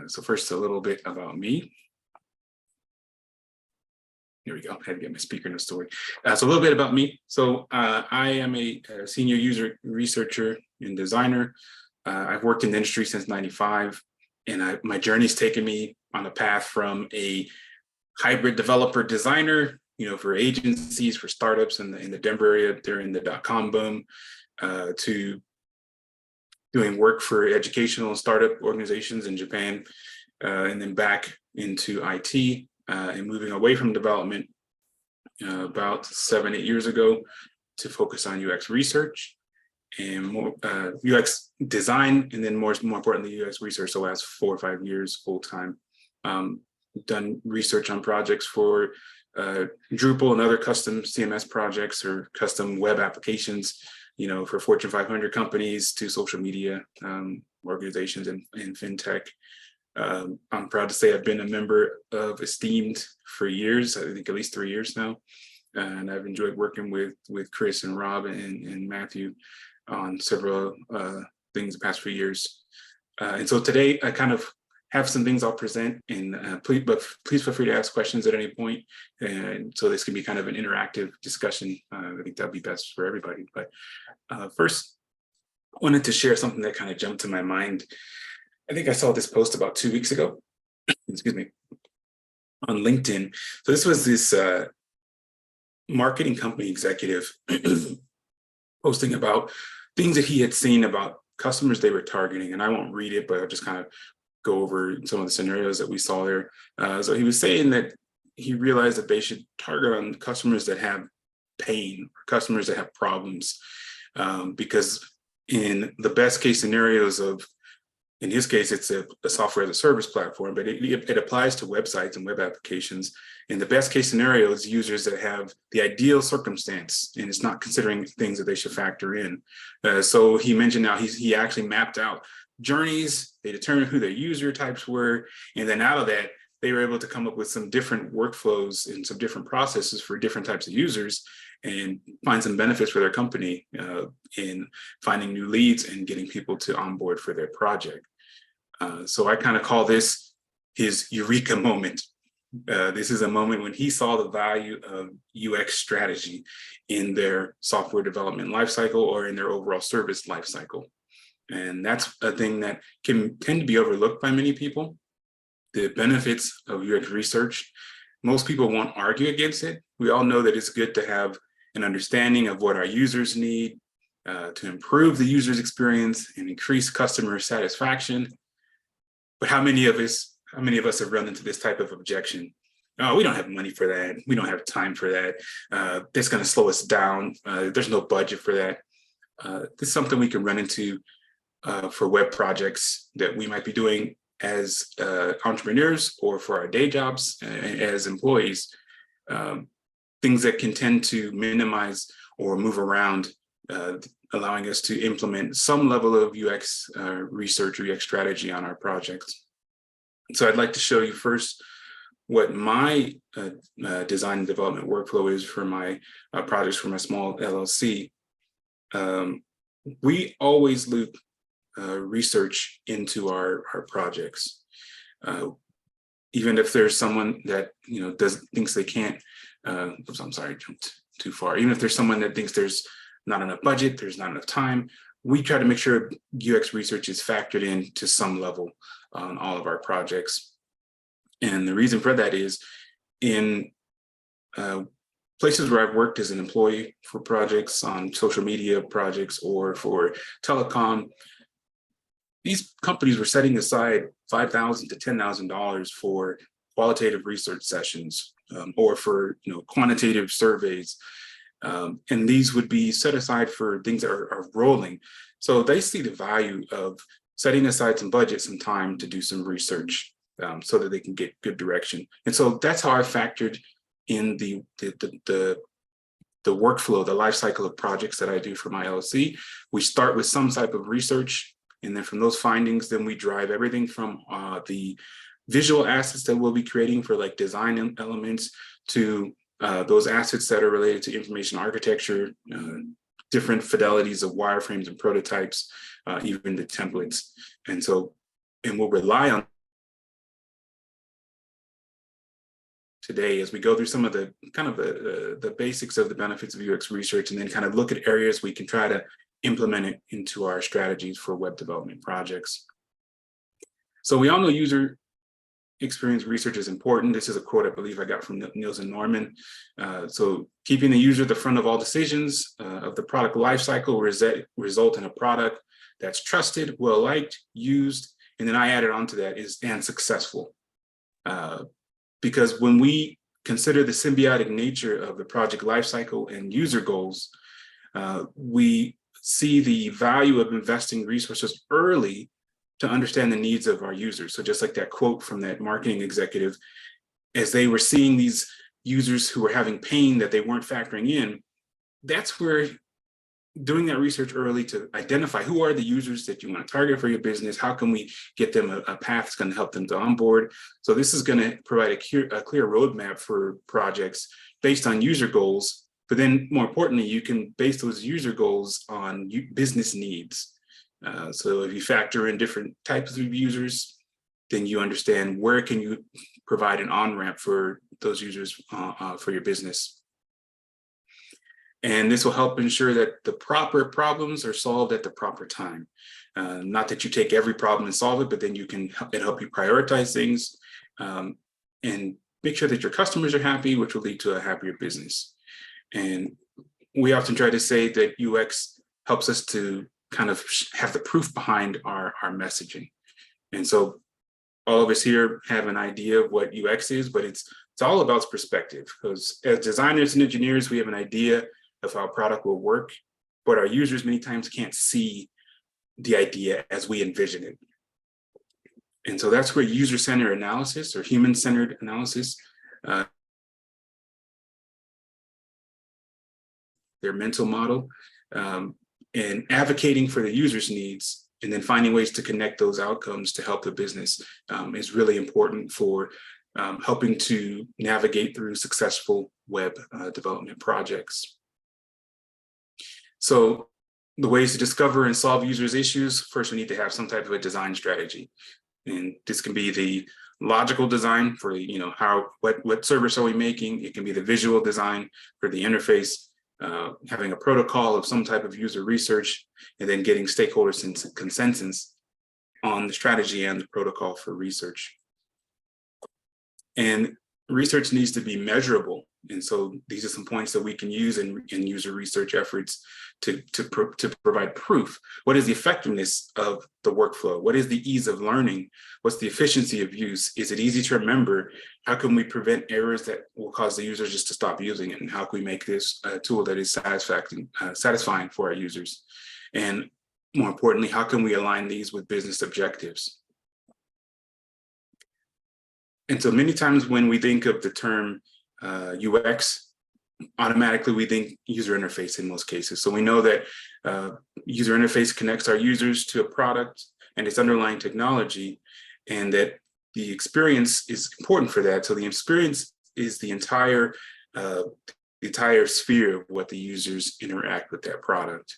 So first, a little bit about me. Here we go. I had to get my speaker in the story. So a little bit about me. So I am a senior user researcher and designer. I've worked in the industry since '95, and my journey's taken me on a path from a hybrid developer designer, for agencies, for startups in the Denver area during the .com boom, to doing work for educational and startup organizations in Japan, and then back into IT, and moving away from development about 7-8 years ago to focus on UX research and more UX design, and then more importantly UX research. The last 4 or 5 years full time. Done research on projects for Drupal and other custom CMS projects or custom web applications, for Fortune 500 companies to social media organizations and fintech. I'm proud to say I've been a member of Esteemed for years, I think at least 3 years now. And I've enjoyed working with Chris and Rob and Matthew on several things the past few years. And so today I kind of have some things I'll present, and please feel free to ask questions at any point. And so this can be kind of an interactive discussion. I think that'd be best for everybody. But first, I wanted to share something that kind of jumped to my mind. I think I saw this post about 2 weeks ago, excuse me, on LinkedIn. So this was this marketing company executive posting about things that he had seen about customers they were targeting. And I won't read it, but I'll just kind of go over some of the scenarios that we saw there. So he was saying that he realized that they should target on customers that have pain, or customers that have problems, because in the best case scenarios of, in his case, it's a software as a service platform, but it applies to websites and web applications. In the best case scenario is users that have the ideal circumstance, and it's not considering things that they should factor in. So he mentioned now he actually mapped out journeys, they determined who their user types were, and then out of that, they were able to come up with some different workflows and some different processes for different types of users, and find some benefits for their company in finding new leads and getting people to onboard for their project. So I kind of call this his eureka moment. This is a moment when he saw the value of UX strategy in their software development lifecycle or in their overall service lifecycle. And that's a thing that can tend to be overlooked by many people. The benefits of UX research, most people won't argue against it. We all know that it's good to have an understanding of what our users need to improve the user's experience and increase customer satisfaction. But how many of us have run into this type of objection? Oh, we don't have money for that. We don't have time for that. That's going to slow us down. There's no budget for that. This is something we can run into for web projects that we might be doing as entrepreneurs or for our day jobs as employees. Things that can tend to minimize or move around, allowing us to implement some level of UX research or UX strategy on our projects. So I'd like to show you first what my design and development workflow is for my projects for my small LLC. We always loop research into our projects. Even if there's someone that thinks they can't, oops, I'm sorry, I jumped too far. Even if there's someone that thinks there's not enough budget, there's not enough time, we try to make sure UX research is factored in to some level on all of our projects. And the reason for that is in places where I've worked as an employee for projects on social media projects or for telecom, these companies were setting aside $5,000 to $10,000 for qualitative research sessions or for quantitative surveys. And these would be set aside for things that are rolling. So they see the value of setting aside some budget, some time to do some research so that they can get good direction. And so that's how I factored in the workflow, the life cycle of projects that I do for my LLC. We start with some type of research, and then from those findings, then we drive everything from the visual assets that we'll be creating for like design elements to those assets that are related to information architecture, different fidelities of wireframes and prototypes, even the templates. And we'll rely on today as we go through some of the kind of the basics of the benefits of UX research, and then kind of look at areas we can try to implement it into our strategies for web development projects. So we all know user experience research is important. This is a quote I believe I got from Niels and Norman. So keeping the user at the front of all decisions of the product lifecycle result in a product that's trusted, well-liked, used, and then I added on to that is and successful. Because when we consider the symbiotic nature of the project lifecycle and user goals, we see the value of investing resources early to understand the needs of our users. So just like that quote from that marketing executive, as they were seeing these users who were having pain that they weren't factoring in, that's where doing that research early to identify who are the users that you want to target for your business, how can we get them a path that's going to help them to onboard. So this is going to provide a clear roadmap for projects based on user goals, but then more importantly, you can base those user goals on business needs. So if you factor in different types of users, then you understand where can you provide an on-ramp for those users for your business. And this will help ensure that the proper problems are solved at the proper time. Not that you take every problem and solve it, but then you can help you prioritize things and make sure that your customers are happy, which will lead to a happier business. And we often try to say that UX helps us to kind of have the proof behind our messaging. And so all of us here have an idea of what UX is, but it's all about perspective, because as designers and engineers, we have an idea of how a product will work, but our users many times can't see the idea as we envision it. And so that's where user-centered analysis or human-centered analysis, their mental model, and advocating for the user's needs, and then finding ways to connect those outcomes to help the business is really important for helping to navigate through successful web development projects. So the ways to discover and solve users' issues, first we need to have some type of a design strategy. And this can be the logical design for, what service are we making? It can be the visual design for the interface, having a protocol of some type of user research, and then getting stakeholders consensus on the strategy and the protocol for research. And research needs to be measurable. And so these are some points that we can use in user research efforts to provide proof. What is the effectiveness of the workflow? What is the ease of learning? What's the efficiency of use? Is it easy to remember? How can we prevent errors that will cause the users just to stop using it? And how can we make this a tool that is satisfying for our users? And more importantly, how can we align these with business objectives? And so many times when we think of the term UX, automatically we think user interface in most cases. So we know that user interface connects our users to a product and its underlying technology, and that the experience is important for that. So the experience is the entire sphere of what the users interact with that product.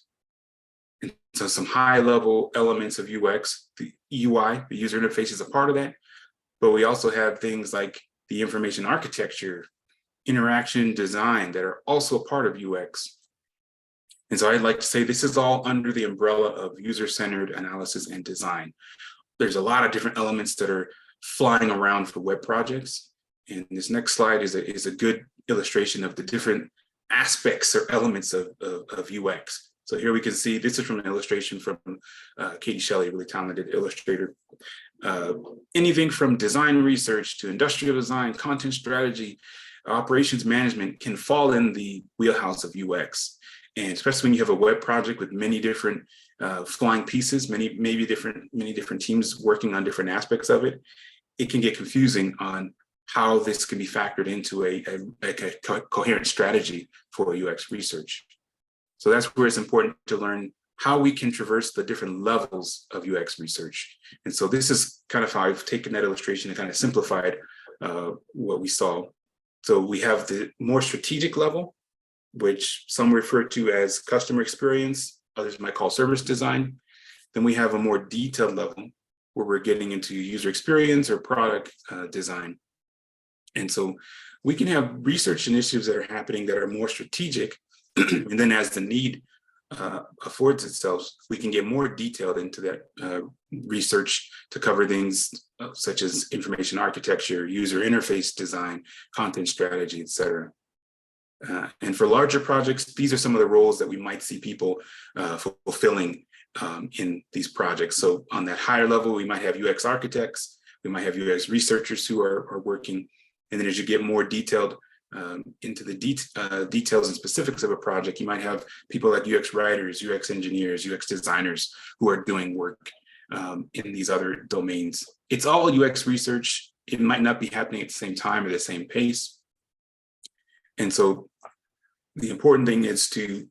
And so some high level elements of UX, the UI, the user interface is a part of that, but we also have things like the information architecture, interaction design that are also a part of UX. And so I'd like to say this is all under the umbrella of user-centered analysis and design. There's a lot of different elements that are flying around for web projects. And this next slide is a good illustration of the different aspects or elements of UX. So here we can see, this is from an illustration from Katie Shelley, a really talented illustrator. Anything from design research to industrial design, content strategy, operations management can fall in the wheelhouse of UX. And especially when you have a web project with many different flying pieces, many different teams working on different aspects of it, it can get confusing on how this can be factored into a coherent strategy for UX research. So that's where it's important to learn how we can traverse the different levels of UX research. And so this is kind of how I've taken that illustration and kind of simplified what we saw. So we have the more strategic level, which some refer to as customer experience, others might call service design. Then we have a more detailed level where we're getting into user experience or product design. And so we can have research initiatives that are happening that are more strategic. And then as the need affords itself, we can get more detailed into that research to cover things such as information architecture, user interface design, content strategy, et cetera. And for larger projects, these are some of the roles that we might see people fulfilling in these projects. So on that higher level, we might have UX architects, we might have UX researchers who are working. And then as you get more detailed into the details and specifics of a project, you might have people like UX writers, UX engineers, UX designers who are doing work in these other domains. It's all UX research. It might not be happening at the same time or the same pace. And so the important thing is to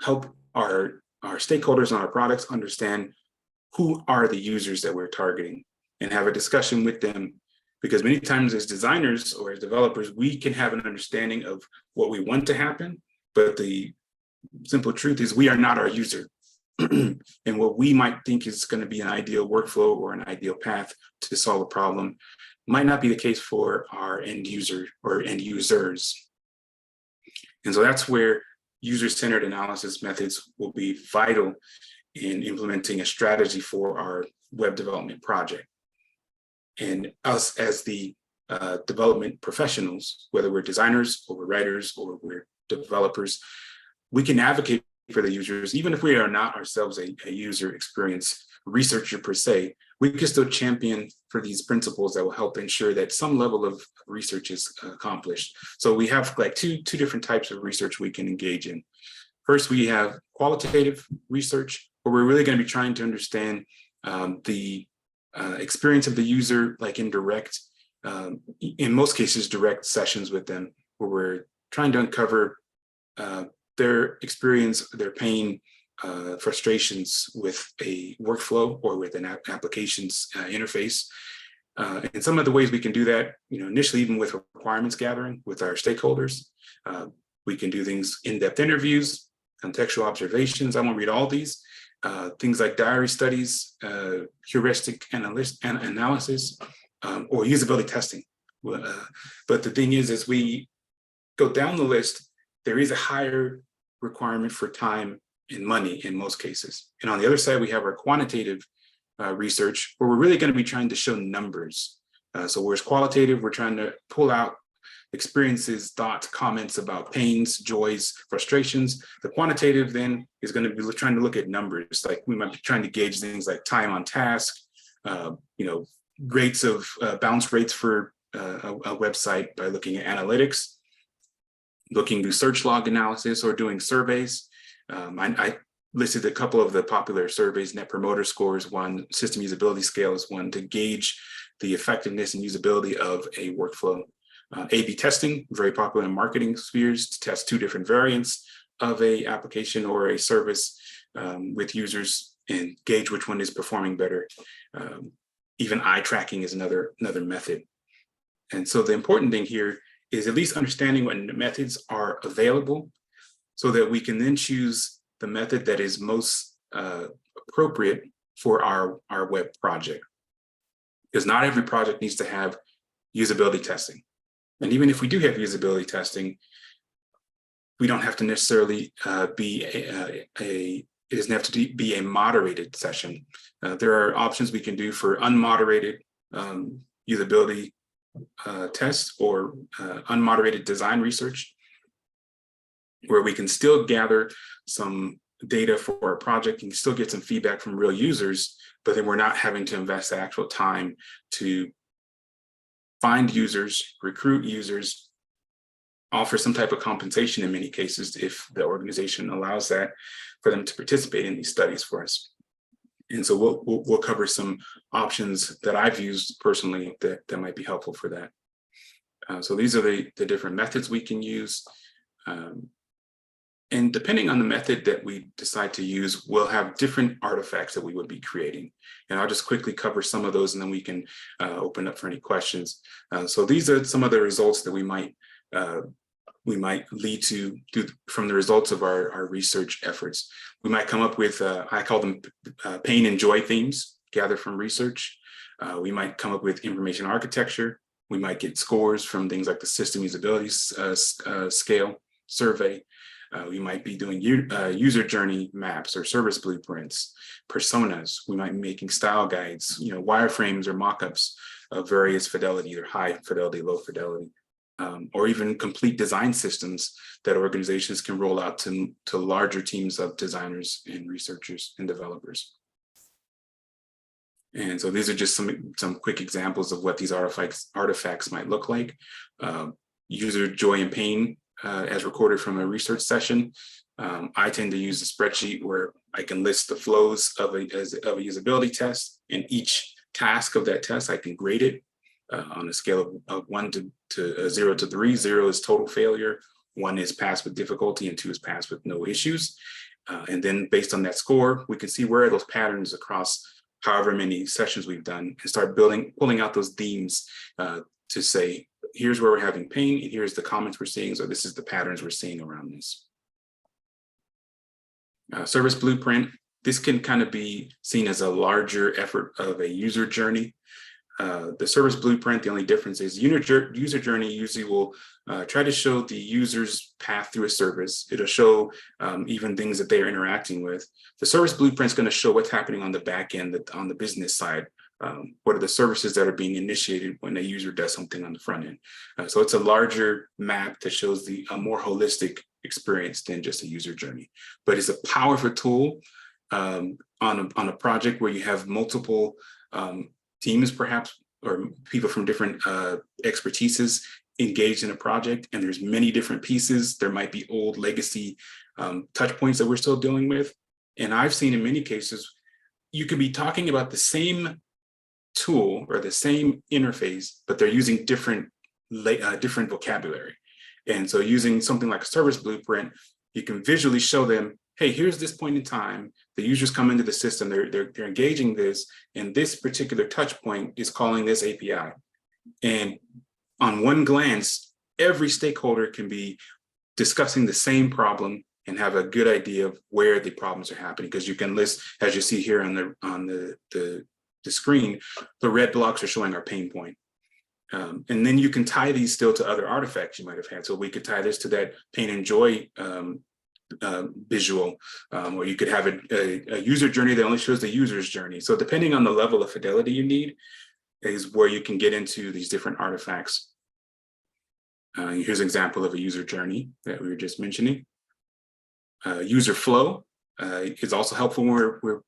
help our stakeholders on our products understand who are the users that we're targeting and have a discussion with them. Because many times as designers or as developers, we can have an understanding of what we want to happen, but the simple truth is we are not our user. And what we might think is going to be an ideal workflow or an ideal path to solve a problem might not be the case for our end user or end users. And so that's where user-centered analysis methods will be vital in implementing a strategy for our web development project. And us as the development professionals, whether we're designers or we're writers or we're developers, we can advocate for the users, even if we are not ourselves a user experience researcher per se. We can still champion for these principles that will help ensure that some level of research is accomplished. So we have like two different types of research we can engage in. First, we have qualitative research, where we're really going to be trying to understand the experience of the user, like in direct, in most cases, direct sessions with them, where we're trying to uncover their experience, their pain, frustrations with a workflow or with an application's interface. And some of the ways we can do that, initially, even with requirements gathering with our stakeholders, we can do things in-depth interviews, contextual observations. I won't read all these. Things like diary studies, heuristic analysis, or usability testing. But the thing is, as we go down the list, there is a higher requirement for time and money in most cases. And on the other side, we have our quantitative research, where we're really going to be trying to show numbers. So whereas qualitative, we're trying to pull out experiences, thoughts, comments about pains, joys, frustrations. The quantitative then is going to be trying to look at numbers. Like we might be trying to gauge things like time on task, rates of bounce rates for a website by looking at analytics, looking through search log analysis, or doing surveys. I listed a couple of the popular surveys. Net Promoter Score is one, System Usability Scale is one, to gauge the effectiveness and usability of a workflow. A/B testing, very popular in marketing spheres, to test two different variants of a application or a service with users and gauge which one is performing better. Even eye tracking is another method. And so the important thing here is at least understanding what methods are available, so that we can then choose the method that is most appropriate for our web project. Because not every project needs to have usability testing. And even if we do have usability testing, we don't have to necessarily it doesn't have to be a moderated session. There are options we can do for unmoderated usability tests or unmoderated design research, where we can still gather some data for our project and still get some feedback from real users, but then we're not having to invest the actual time to find users, recruit users, offer some type of compensation in many cases, if the organization allows that, for them to participate in these studies for us. And so we'll cover some options that I've used personally that might be helpful for that. So these are the different methods we can use. And depending on the method that we decide to use, we'll have different artifacts that we would be creating. And I'll just quickly cover some of those, and then we can open up for any questions. So these are some of the results that we might lead to from the results of our research efforts. We might come up with, I call them pain and joy themes gathered from research. We might come up with information architecture, We might get scores from things like the system usability scale survey. We might be doing user journey maps or service blueprints, personas. We might be making style guides, wireframes or mock-ups of various fidelity, either high fidelity, low fidelity, or even complete design systems that organizations can roll out to larger teams of designers and researchers and developers. And so these are just some quick examples of what these artifacts might look like. User joy and pain as recorded from a research session. I tend to use a spreadsheet where I can list the flows of a usability test, and each task of that test, I can grade it on a scale of 1 to 0 to 3. 0 is total failure, 1 is passed with difficulty, and 2 is passed with no issues. And then based on that score, we can see where are those patterns across however many sessions we've done, and start pulling out those themes to say, here's where we're having pain, and here's the comments we're seeing, so this is the patterns we're seeing around this. Service blueprint, this can kind of be seen as a larger effort of a user journey. The service blueprint, the only difference is user journey usually will try to show the user's path through a service. It'll show even things that they're interacting with. The service blueprint is going to show what's happening on the back end, on the business side. What are the services that are being initiated when a user does something on the front end? So it's a larger map that shows a more holistic experience than just a user journey. But it's a powerful tool on a project where you have multiple teams, perhaps, or people from different expertises engaged in a project, and there's many different pieces. There might be old legacy touch points that we're still dealing with. And I've seen in many cases, you could be talking about the same tool or the same interface, but they're using different vocabulary. And so using something like a service blueprint, you can visually show them, hey, here's this point in time, the users come into the system, they're engaging this, and this particular touch point is calling this API. And on one glance, every stakeholder can be discussing the same problem and have a good idea of where the problems are happening, because you can list, as you see here on the screen, the red blocks are showing our pain point. And then you can tie these still to other artifacts you might have had. So we could tie this to that pain and joy visual, or you could have a user journey that only shows the user's journey. So depending on the level of fidelity you need is where you can get into these different artifacts. Here's an example of a user journey that we were just mentioning. User flow is also helpful when we're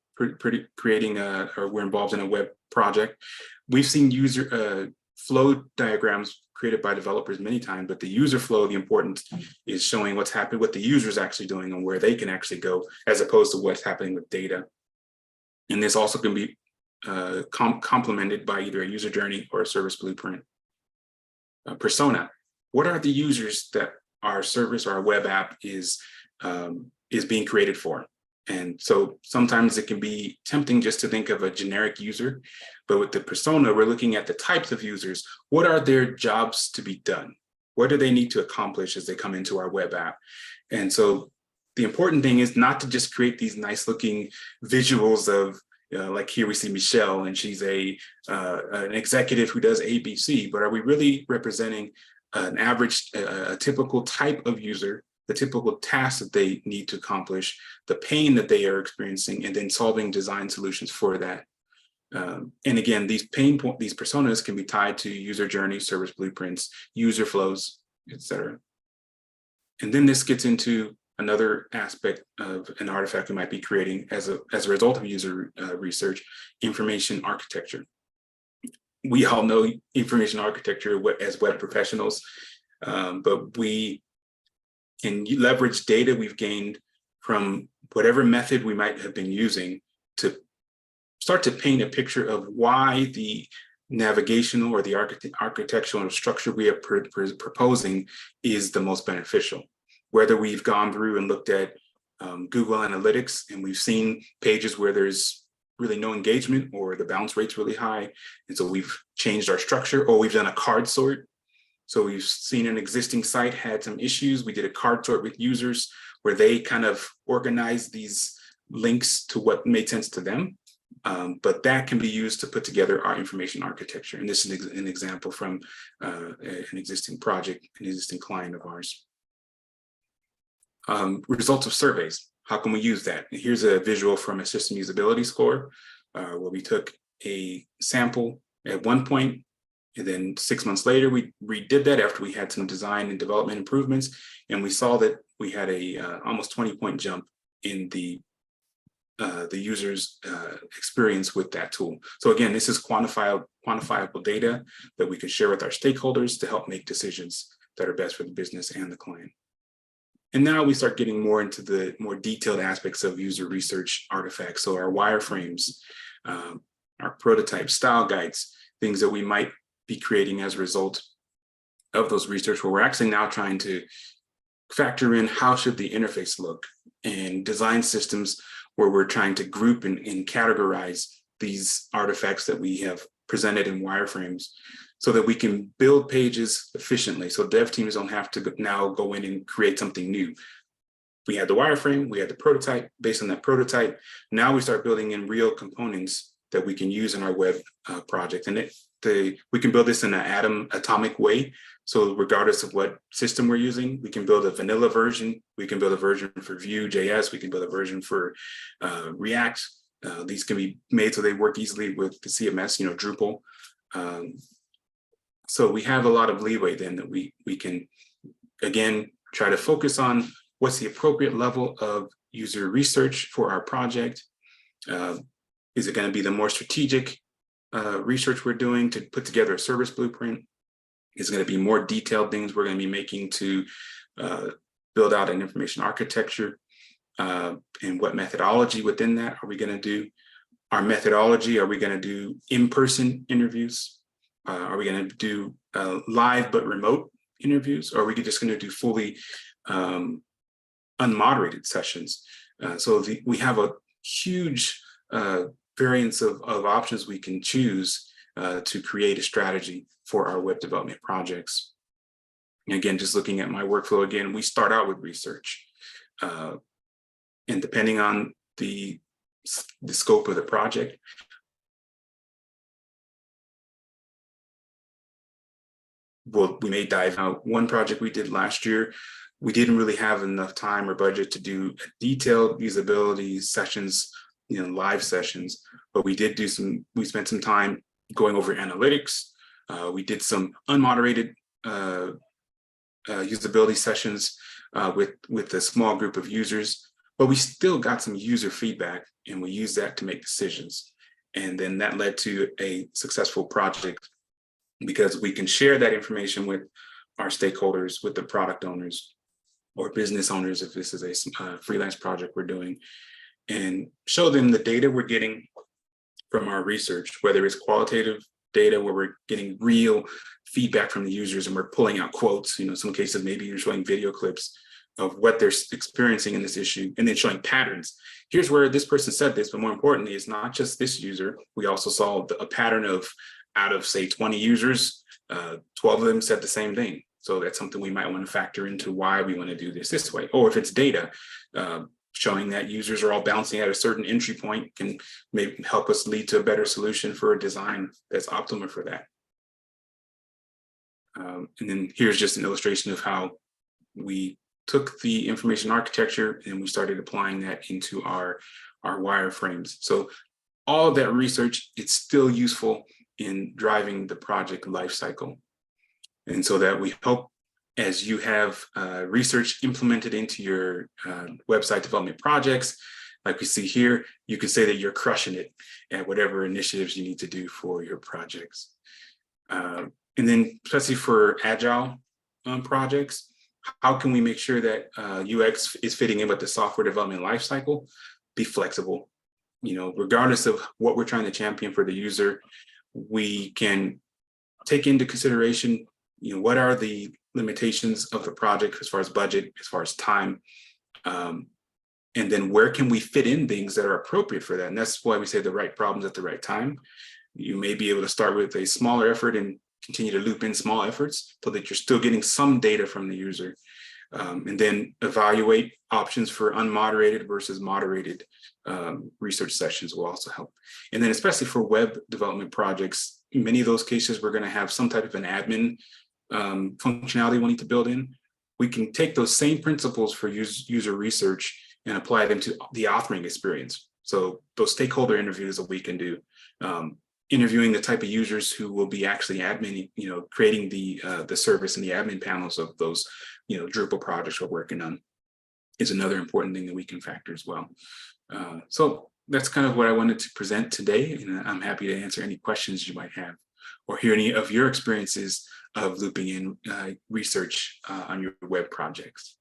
creating or we're involved in a web project. We've seen user flow diagrams created by developers many times, but the user flow, the importance is showing what's happening, what the user is actually doing and where they can actually go, as opposed to what's happening with data. And this also can be complemented by either a user journey or a service blueprint. Persona, what are the users that our service or our web app is being created for? And so sometimes it can be tempting just to think of a generic user, but with the persona, we're looking at the types of users. What are their jobs to be done? What do they need to accomplish as they come into our web app? And so the important thing is not to just create these nice looking visuals of, like here we see Michelle, and she's an executive who does ABC, but are we really representing an average, a typical type of user, the typical tasks that they need to accomplish, the pain that they are experiencing, and then solving design solutions for that. And again, these personas can be tied to user journeys, service blueprints, user flows, etc. And then this gets into another aspect of an artifact we might be creating as a result of user research, information architecture. We all know information architecture as web professionals, but we can leverage data we've gained from whatever method we might have been using to start to paint a picture of why the navigational or the architectural structure we are proposing is the most beneficial. Whether we've gone through and looked at Google Analytics and we've seen pages where there's really no engagement or the bounce rate's really high, and so we've changed our structure, or we've done a card sort. So we've seen an existing site had some issues. We did a card sort with users where they kind of organized these links to what made sense to them. But that can be used to put together our information architecture. And this is an example from an existing project, an existing client of ours. Results of surveys. How can we use that? And here's a visual from a system usability score, where we took a sample at one point, and then 6 months later, we redid that after we had some design and development improvements, and we saw that we had a almost 20-point jump in the user's experience with that tool. So again, this is quantifiable data that we can share with our stakeholders to help make decisions that are best for the business and the client. And now we start getting more into the more detailed aspects of user research artifacts. So our wireframes, our prototype style guides, things that we might be creating as a result of those research, where we're actually now trying to factor in how should the interface look, and design systems where we're trying to group and categorize these artifacts that we have presented in wireframes so that we can build pages efficiently. So dev teams don't have to now go in and create something new. We had the wireframe, we had the prototype. Based on that prototype, now we start building in real components that we can use in our web project. And we can build this in an atomic way. So regardless of what system we're using, we can build a vanilla version. We can build a version for Vue.js. We can build a version for React. These can be made so they work easily with the CMS, Drupal. So we have a lot of leeway then that we can, again, try to focus on what's the appropriate level of user research for our project. Is it going to be the more strategic research we're doing to put together a service blueprint? Is going to be more detailed things we're going to be making to build out an information architecture, and what methodology within that are we going to do? Our methodology, are we going to do in-person interviews? Are we going to do live but remote interviews? Or are we just going to do fully unmoderated sessions? So we have a huge variance of options we can choose to create a strategy for our web development projects. And again, just looking at my workflow again, we start out with research. And depending on the scope of the project, we may dive out. One project we did last year, we didn't really have enough time or budget to do detailed usability sessions, live sessions, but we spent some time going over analytics. We did some unmoderated usability sessions with a small group of users, but we still got some user feedback, and we used that to make decisions. And then that led to a successful project, because we can share that information with our stakeholders, with the product owners or business owners, if this is a freelance project we're doing, and show them the data we're getting from our research, whether it's qualitative data where we're getting real feedback from the users and we're pulling out quotes. In some cases, maybe you're showing video clips of what they're experiencing in this issue, and then showing patterns. Here's where this person said this, but more importantly, it's not just this user. We also saw a pattern of, out of say 20 users, 12 of them said the same thing. So that's something we might want to factor into why we want to do this way. Or if it's data, showing that users are all bouncing at a certain entry point can maybe help us lead to a better solution for a design that's optimal for that. And then here's just an illustration of how we took the information architecture and we started applying that into our wireframes. So all of that research, it's still useful in driving the project lifecycle. And so that we hope, as you have research implemented into your website development projects, like we see here, you can say that you're crushing it at whatever initiatives you need to do for your projects. And then especially for agile projects, how can we make sure that UX is fitting in with the software development lifecycle? Be flexible. Regardless of what we're trying to champion for the user, we can take into consideration, what are the limitations of the project as far as budget, as far as time, and then where can we fit in things that are appropriate for that? And that's why we say the right problems at the right time. You may be able to start with a smaller effort and continue to loop in small efforts so that you're still getting some data from the user. And then evaluate options for unmoderated versus moderated research sessions will also help. And then especially for web development projects, in many of those cases, we're going to have some type of an admin functionality we need to build in. We can take those same principles for user research and apply them to the authoring experience. So those stakeholder interviews that we can do, interviewing the type of users who will be actually admin, creating the service and the admin panels of those, Drupal projects we're working on, is another important thing that we can factor as well. So that's kind of what I wanted to present today, and I'm happy to answer any questions you might have or hear any of your experiences of looping in research on your web projects.